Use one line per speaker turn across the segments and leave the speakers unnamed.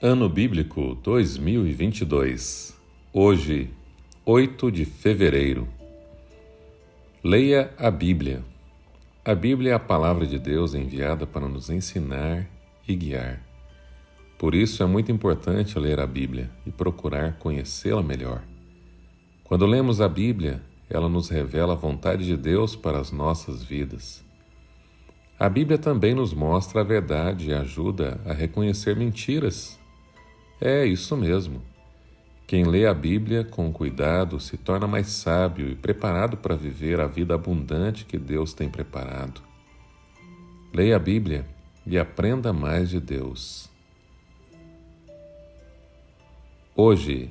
Ano Bíblico 2022. Hoje, 8 de fevereiro. Leia a Bíblia. A Bíblia é a palavra de Deus enviada para nos ensinar e guiar. Por isso é muito importante ler a Bíblia e procurar conhecê-la melhor. Quando lemos a Bíblia, ela nos revela a vontade de Deus para as nossas vidas. A Bíblia também nos mostra a verdade e ajuda a reconhecer mentiras. É isso mesmo. Quem lê a Bíblia com cuidado se torna mais sábio e preparado para viver a vida abundante que Deus tem preparado. Leia a Bíblia e aprenda mais de Deus. Hoje,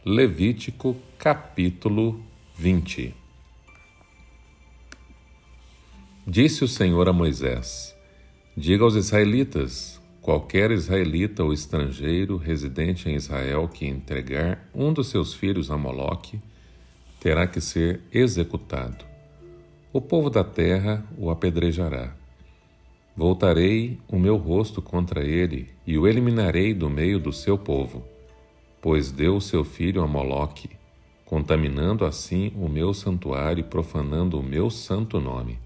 Levítico capítulo 20. Disse o Senhor a Moisés: diga aos israelitas: qualquer israelita ou estrangeiro residente em Israel que entregar um dos seus filhos a Moloque terá que ser executado. O povo da terra o apedrejará. Voltarei o meu rosto contra ele e o eliminarei do meio do seu povo, pois deu o seu filho a Moloque, contaminando assim o meu santuário e profanando o meu santo nome.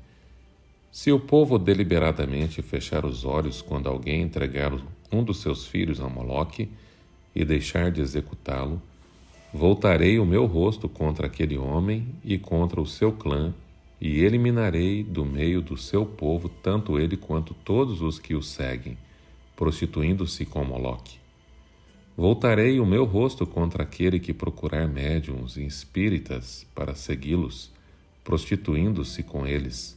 Se o povo deliberadamente fechar os olhos quando alguém entregar um dos seus filhos a Moloque e deixar de executá-lo, voltarei o meu rosto contra aquele homem e contra o seu clã e eliminarei do meio do seu povo tanto ele quanto todos os que o seguem, prostituindo-se com Moloque. Voltarei o meu rosto contra aquele que procurar médiuns e espíritas para segui-los, prostituindo-se com eles.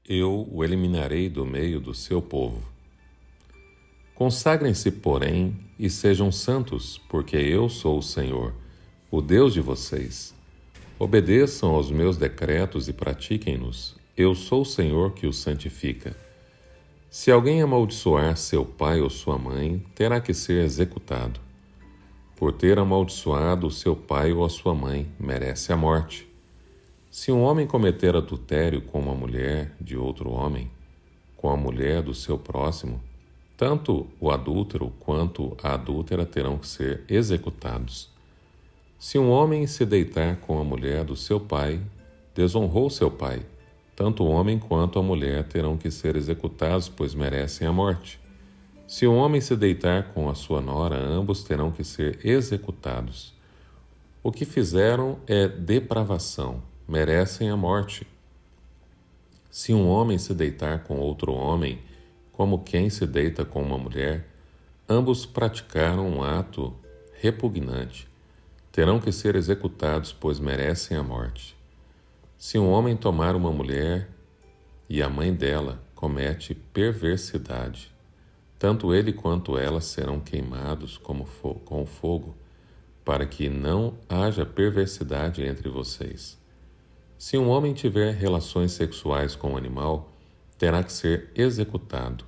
Eu o eliminarei do meio do seu povo. Consagrem-se, porém, e sejam santos, porque eu sou o Senhor, o Deus de vocês. Obedeçam aos meus decretos e pratiquem-nos. Eu sou o Senhor que os santifica. Se alguém amaldiçoar seu pai ou sua mãe, terá que ser executado. Por ter amaldiçoado o seu pai ou a sua mãe, merece a morte. Se um homem cometer adultério com uma mulher de outro homem, com a mulher do seu próximo, tanto o adúltero quanto a adúltera terão que ser executados. Se um homem se deitar com a mulher do seu pai, desonrou seu pai, tanto o homem quanto a mulher terão que ser executados, pois merecem a morte. Se um homem se deitar com a sua nora, ambos terão que ser executados. O que fizeram é depravação, merecem a morte. Se um homem se deitar com outro homem, como quem se deita com uma mulher, ambos praticaram um ato repugnante. Terão que ser executados, pois merecem a morte. Se um homem tomar uma mulher e a mãe dela, comete perversidade. Tanto ele quanto ela serão queimados com o fogo, para que não haja perversidade entre vocês. Se um homem tiver relações sexuais com um animal, terá que ser executado,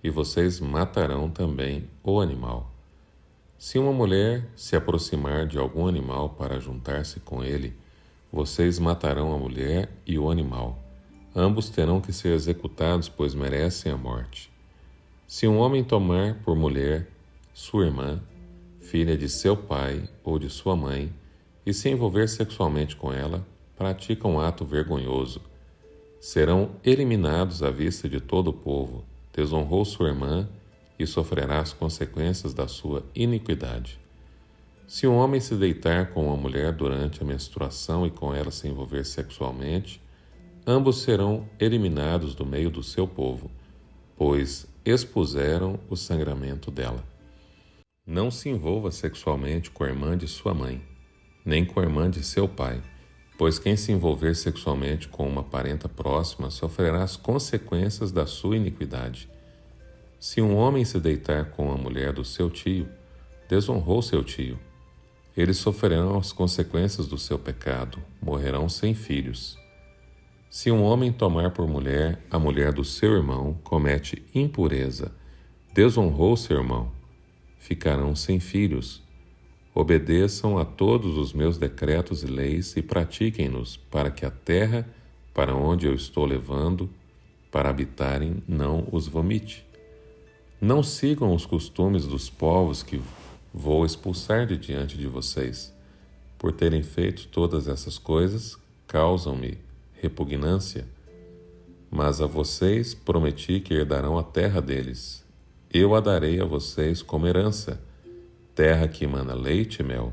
e vocês matarão também o animal. Se uma mulher se aproximar de algum animal para juntar-se com ele, vocês matarão a mulher e o animal. Ambos terão que ser executados, pois merecem a morte. Se um homem tomar por mulher sua irmã, filha de seu pai ou de sua mãe, e se envolver sexualmente com ela, pratica um ato vergonhoso. Serão eliminados à vista de todo o povo. Desonrou sua irmã e sofrerá as consequências da sua iniquidade. Se um homem se deitar com uma mulher durante a menstruação e com ela se envolver sexualmente, ambos serão eliminados do meio do seu povo, pois expuseram o sangramento dela. Não se envolva sexualmente com a irmã de sua mãe, nem com a irmã de seu pai, pois quem se envolver sexualmente com uma parenta próxima sofrerá as consequências da sua iniquidade. Se um homem se deitar com a mulher do seu tio, desonrou seu tio. Eles sofrerão as consequências do seu pecado, morrerão sem filhos. Se um homem tomar por mulher a mulher do seu irmão, comete impureza, desonrou seu irmão, ficarão sem filhos. Obedeçam a todos os meus decretos e leis e pratiquem-nos, para que a terra, para onde eu estou levando, para habitarem, não os vomite. Não sigam os costumes dos povos que vou expulsar de diante de vocês. Por terem feito todas essas coisas, causam-me repugnância. Mas a vocês prometi que herdarão a terra deles. Eu a darei a vocês como herança, terra que emana leite e mel.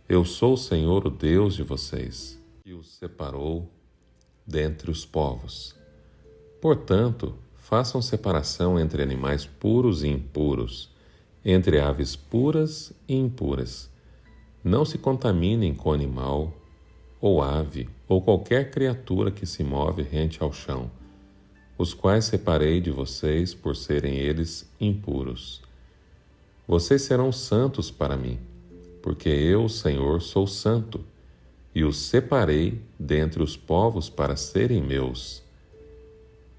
Eu sou o Senhor, o Deus de vocês, que os separou dentre os povos. Portanto, façam separação entre animais puros e impuros, entre aves puras e impuras. Não se contaminem com animal, ou ave, ou qualquer criatura que se move rente ao chão, os quais separei de vocês por serem eles impuros. Vocês serão santos para mim, porque eu, Senhor, sou santo, e os separei dentre os povos para serem meus.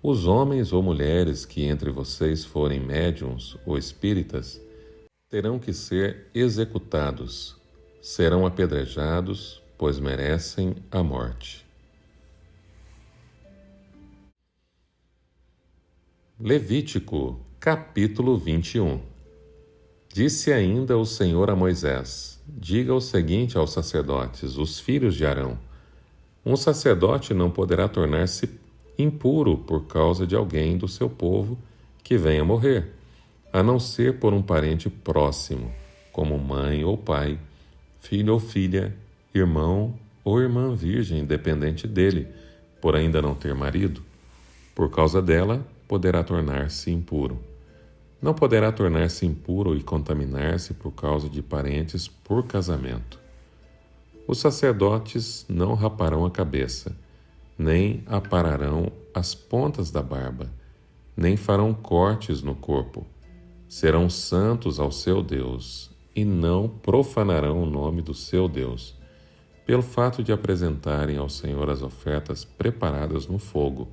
Os homens ou mulheres que entre vocês forem médiuns ou espíritas terão que ser executados, serão apedrejados, pois merecem a morte. Levítico, capítulo 21. Disse ainda o Senhor a Moisés: diga o seguinte aos sacerdotes, os filhos de Arão: um sacerdote não poderá tornar-se impuro por causa de alguém do seu povo que venha morrer, a não ser por um parente próximo, como mãe ou pai, filho ou filha, irmão ou irmã virgem dependente dele, por ainda não ter marido. Por causa dela, poderá tornar-se impuro. Não poderá tornar-se impuro e contaminar-se por causa de parentes por casamento. Os sacerdotes não raparão a cabeça, nem apararão as pontas da barba, nem farão cortes no corpo. Serão santos ao seu Deus, e não profanarão o nome do seu Deus, pelo fato de apresentarem ao Senhor as ofertas preparadas no fogo,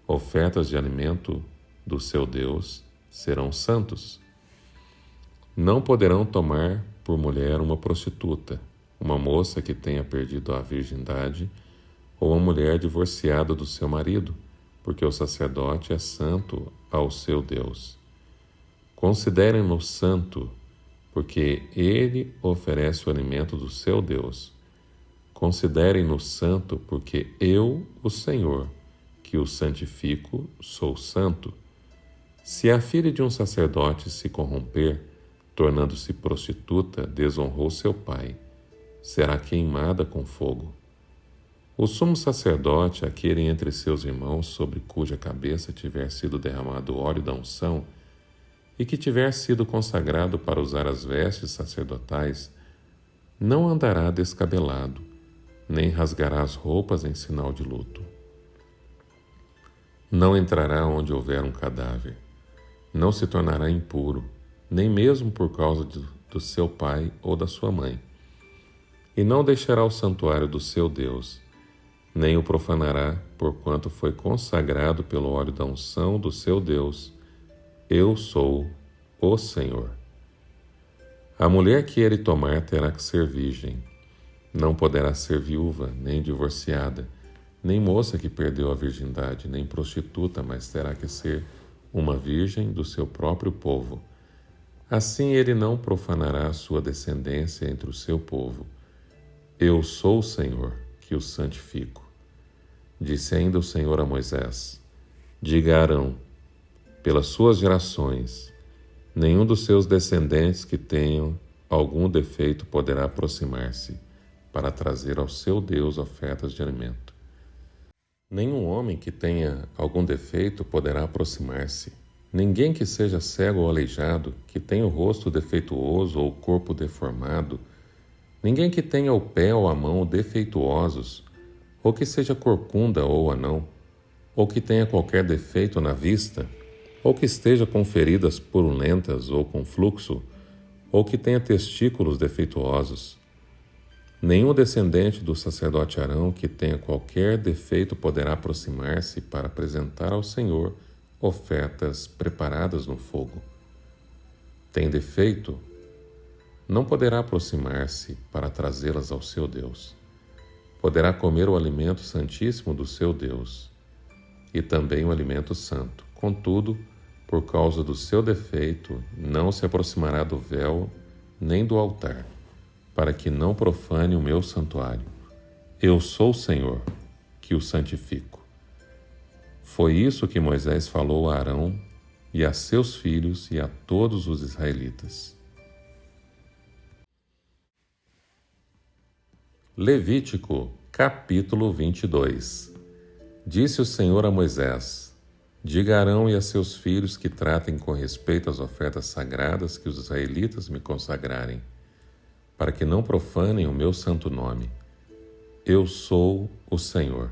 ofertas de alimento do seu Deus, serão santos. Não poderão tomar por mulher uma prostituta, uma moça que tenha perdido a virgindade, ou uma mulher divorciada do seu marido, porque o sacerdote é santo ao seu Deus. Considerem-no santo, porque ele oferece o alimento do seu Deus. Considerem-no santo, porque eu, o Senhor, que o santifico, sou santo. Se a filha de um sacerdote se corromper, tornando-se prostituta, desonrou seu pai, será queimada com fogo. O sumo sacerdote, aquele entre seus irmãos sobre cuja cabeça tiver sido derramado óleo da unção, e que tiver sido consagrado para usar as vestes sacerdotais, não andará descabelado, nem rasgará as roupas em sinal de luto. Não entrará onde houver um cadáver, não se tornará impuro, nem mesmo por causa do seu pai ou da sua mãe. E não deixará o santuário do seu Deus, nem o profanará, porquanto foi consagrado pelo óleo da unção do seu Deus. Eu sou o Senhor. A mulher que ele tomar terá que ser virgem. Não poderá ser viúva, nem divorciada, nem moça que perdeu a virgindade, nem prostituta, mas terá que ser uma virgem do seu próprio povo. Assim ele não profanará a sua descendência entre o seu povo. Eu sou o Senhor, que o santifico. Disse ainda o Senhor a Moisés: diga a Arão, pelas suas gerações, nenhum dos seus descendentes que tenham algum defeito poderá aproximar-se para trazer ao seu Deus ofertas de alimento. Nenhum homem que tenha algum defeito poderá aproximar-se. Ninguém que seja cego ou aleijado, que tenha o rosto defeituoso ou o corpo deformado, ninguém que tenha o pé ou a mão defeituosos, ou que seja corcunda ou anão, ou que tenha qualquer defeito na vista, ou que esteja com feridas purulentas ou com fluxo, ou que tenha testículos defeituosos. Nenhum descendente do sacerdote Arão que tenha qualquer defeito poderá aproximar-se para apresentar ao Senhor ofertas preparadas no fogo. Tem defeito? Não poderá aproximar-se para trazê-las ao seu Deus. Poderá comer o alimento santíssimo do seu Deus, e também o alimento santo. Contudo, por causa do seu defeito, não se aproximará do véu nem do altar, para que não profane o meu santuário. Eu sou o Senhor, que o santifico. Foi isso que Moisés falou a Arão e a seus filhos e a todos os israelitas. Levítico, capítulo 22. Disse o Senhor a Moisés: diga a Arão e a seus filhos que tratem com respeito às ofertas sagradas que os israelitas me consagrarem, para que não profanem o meu santo nome. Eu sou o Senhor.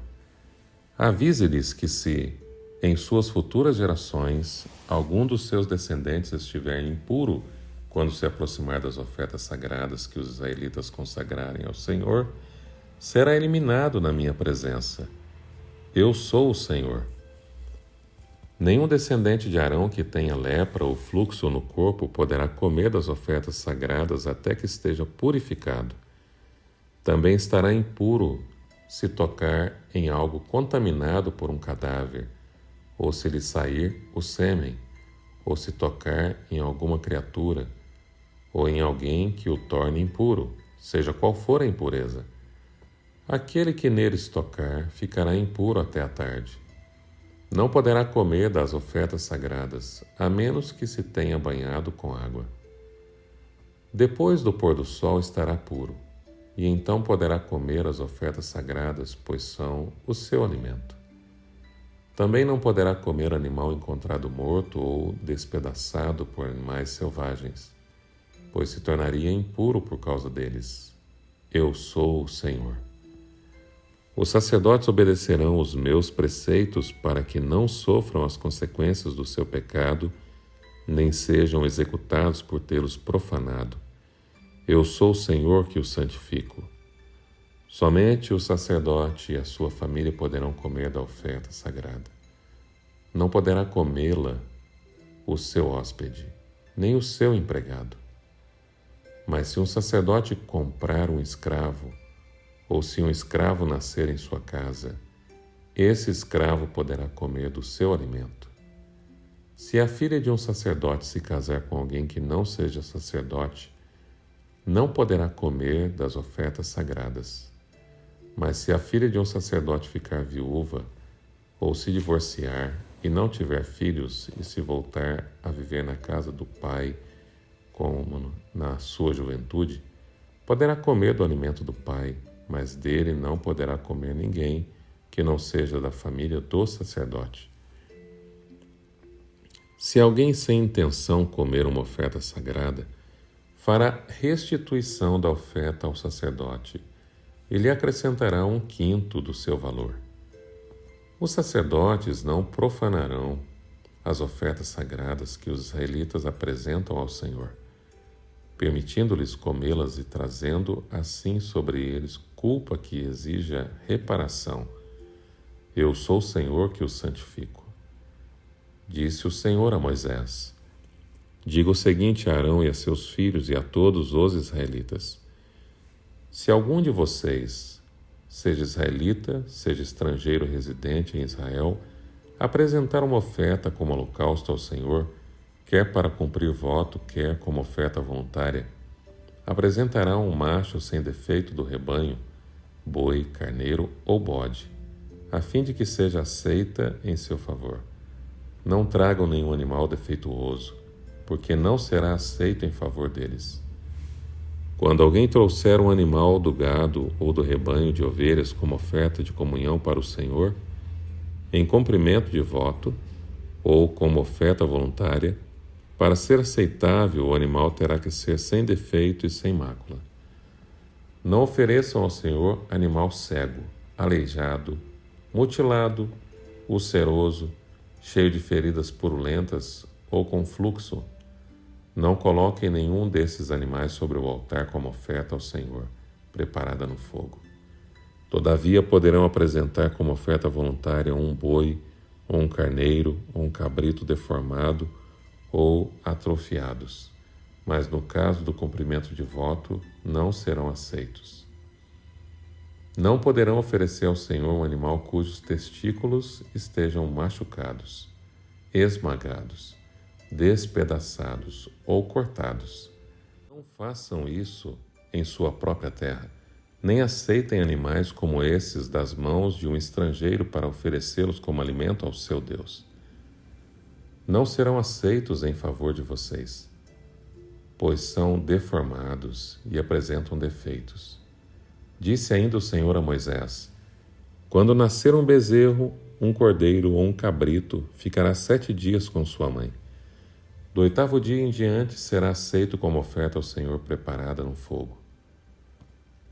Avise-lhes que se, em suas futuras gerações, algum dos seus descendentes estiver impuro quando se aproximar das ofertas sagradas que os israelitas consagrarem ao Senhor, será eliminado na minha presença. Eu sou o Senhor. Nenhum descendente de Arão que tenha lepra ou fluxo no corpo poderá comer das ofertas sagradas até que esteja purificado. Também estará impuro se tocar em algo contaminado por um cadáver, ou se lhe sair o sêmen, ou se tocar em alguma criatura, ou em alguém que o torne impuro, seja qual for a impureza. Aquele que neles tocar ficará impuro até a tarde. Não poderá comer das ofertas sagradas, a menos que se tenha banhado com água. Depois do pôr do sol estará puro, e então poderá comer as ofertas sagradas, pois são o seu alimento. Também não poderá comer animal encontrado morto ou despedaçado por animais selvagens, pois se tornaria impuro por causa deles. Eu sou o Senhor. Os sacerdotes obedecerão os meus preceitos para que não sofram as consequências do seu pecado, nem sejam executados por tê-los profanado. Eu sou o Senhor que os santifico. Somente o sacerdote e a sua família poderão comer da oferta sagrada. Não poderá comê-la o seu hóspede, nem o seu empregado. Mas se um sacerdote comprar um escravo, ou se um escravo nascer em sua casa, esse escravo poderá comer do seu alimento. Se a filha de um sacerdote se casar com alguém que não seja sacerdote, não poderá comer das ofertas sagradas. Mas se a filha de um sacerdote ficar viúva, ou se divorciar e não tiver filhos e se voltar a viver na casa do pai, como na sua juventude, poderá comer do alimento do pai, mas dele não poderá comer ninguém que não seja da família do sacerdote. Se alguém sem intenção comer uma oferta sagrada, fará restituição da oferta ao sacerdote e lhe acrescentará 1/5 do seu valor. Os sacerdotes não profanarão as ofertas sagradas que os israelitas apresentam ao Senhor, permitindo-lhes comê-las e trazendo assim sobre eles culpa que exija reparação. Eu sou o Senhor que os santifico. Disse o Senhor a Moisés: diga o seguinte a Arão e a seus filhos e a todos os israelitas: se algum de vocês, seja israelita, seja estrangeiro residente em Israel, apresentar uma oferta como holocausto ao Senhor, quer para cumprir voto, quer como oferta voluntária, apresentará um macho sem defeito do rebanho, boi, carneiro ou bode, a fim de que seja aceita em seu favor. Não tragam nenhum animal defeituoso, porque não será aceito em favor deles. Quando alguém trouxer um animal do gado ou do rebanho de ovelhas como oferta de comunhão para o Senhor, em cumprimento de voto, ou como oferta voluntária, para ser aceitável, o animal terá que ser sem defeito e sem mácula. Não ofereçam ao Senhor animal cego, aleijado, mutilado, ulceroso, cheio de feridas purulentas ou com fluxo. Não coloquem nenhum desses animais sobre o altar como oferta ao Senhor, preparada no fogo. Todavia poderão apresentar como oferta voluntária um boi, ou um carneiro, ou um cabrito deformado, ou atrofiados, mas no caso do cumprimento de voto, não serão aceitos. Não poderão oferecer ao Senhor um animal cujos testículos estejam machucados, esmagados, despedaçados ou cortados. Não façam isso em sua própria terra, nem aceitem animais como esses das mãos de um estrangeiro para oferecê-los como alimento ao seu Deus. Não serão aceitos em favor de vocês, pois são deformados e apresentam defeitos. Disse ainda o Senhor a Moisés: quando nascer um bezerro, um cordeiro ou um cabrito, ficará 7 dias com sua mãe. Do 8º dia em diante será aceito como oferta ao Senhor preparada no fogo.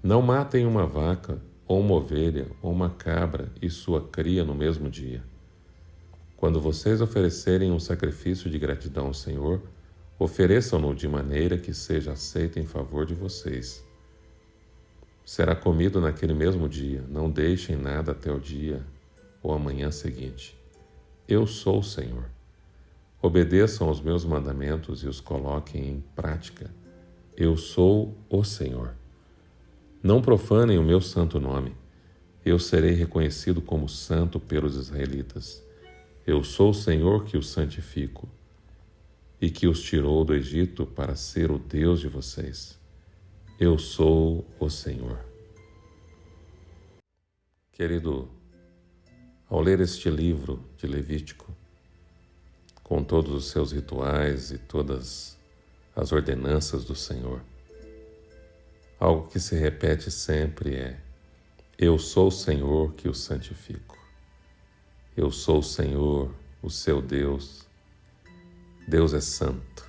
Não matem uma vaca, ou uma ovelha, ou uma cabra e sua cria no mesmo dia. Quando vocês oferecerem um sacrifício de gratidão ao Senhor, ofereçam-no de maneira que seja aceito em favor de vocês. Será comido naquele mesmo dia, não deixem nada até o dia ou a manhã seguinte. Eu sou o Senhor. Obedeçam aos meus mandamentos e os coloquem em prática. Eu sou o Senhor. Não profanem o meu santo nome. Eu serei reconhecido como santo pelos israelitas. Eu sou o Senhor que os santifico e que os tirou do Egito para ser o Deus de vocês. Eu sou o Senhor. Querido, ao ler este livro de Levítico, com todos os seus rituais e todas as ordenanças do Senhor, algo que se repete sempre é: eu sou o Senhor que o santifico. Eu sou o Senhor, o seu Deus. Deus é santo.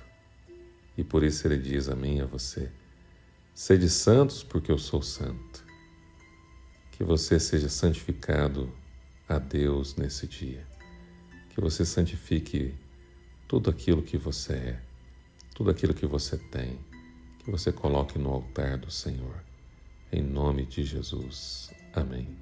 E por isso ele diz a mim e a você: sede santos porque eu sou santo. Que você seja santificado a Deus nesse dia. Que você santifique tudo aquilo que você é, tudo aquilo que você tem, que você coloque no altar do Senhor. Em nome de Jesus. Amém.